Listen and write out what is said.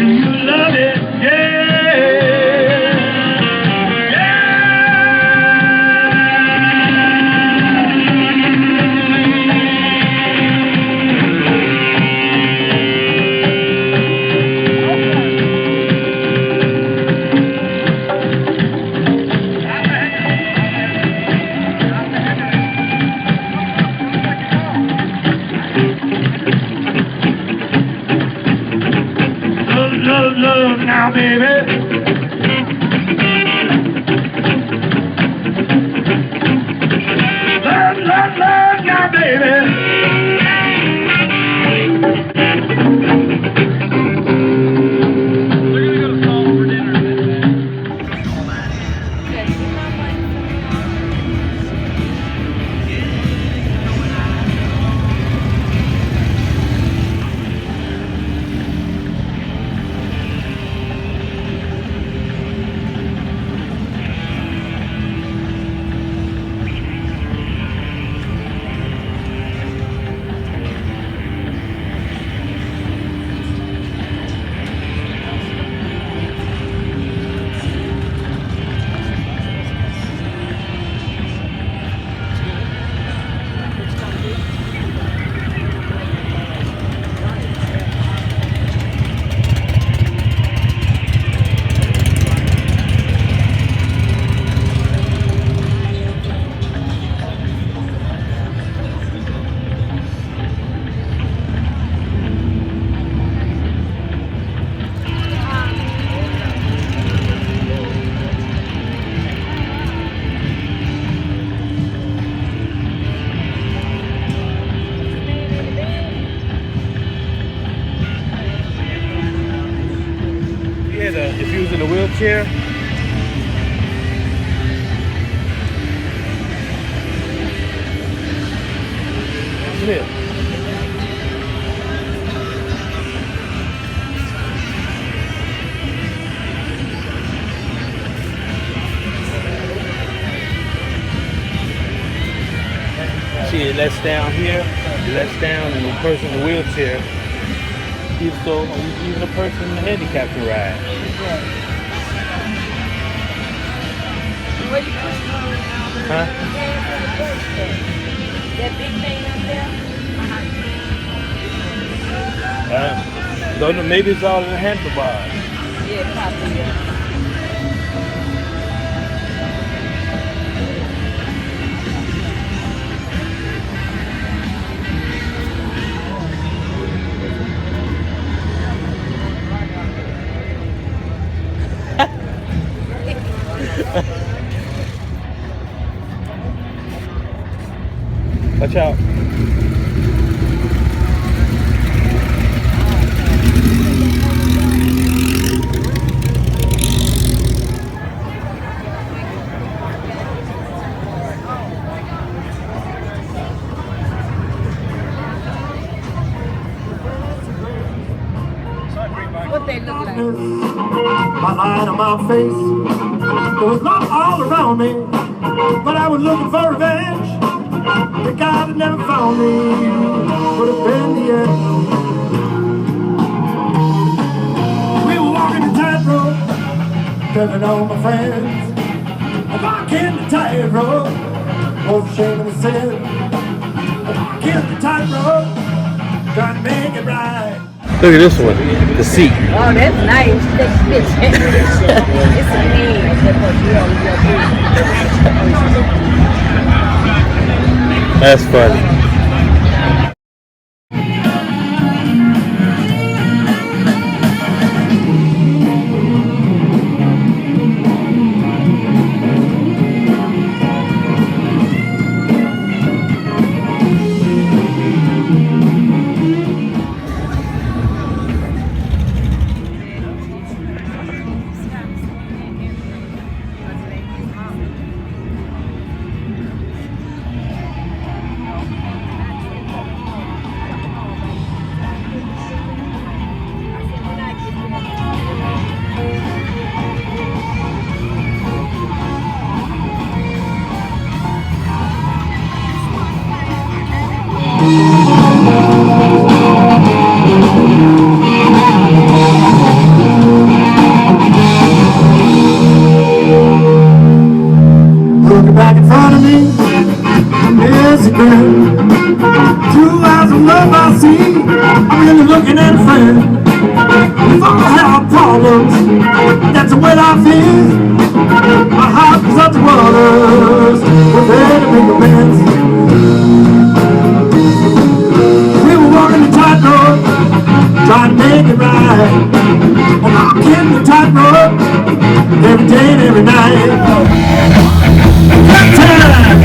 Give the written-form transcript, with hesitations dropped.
Do you love it? Love, love now, baby. Love, love, love now, baby. If you was in a wheelchair, Smith. See, it lets down here, it lets down, and the person in the wheelchair, even a person in the handicap can ride. Where you pushing on now? Huh? That big thing up there? Don't know, maybe it's all in the handlebars. Yeah, probably. Yeah. Watch out. What they look like? My light on my face. There was love all around me, but I was looking for revenge. The God that never found me would have been the end. We were walking the tightrope, telling all my friends, walking the tightrope was a shame and a sin. Walking the tightrope, trying to make it right. Look at this one, the seat. Oh, that's nice. It's a name. That's funny. friend. If I have problems, that's the way I feel. My heart is up to waters, we're ready to make amends. We were walking the tightrope, trying to make it right. Walking the tightrope, every day and every night. Good time!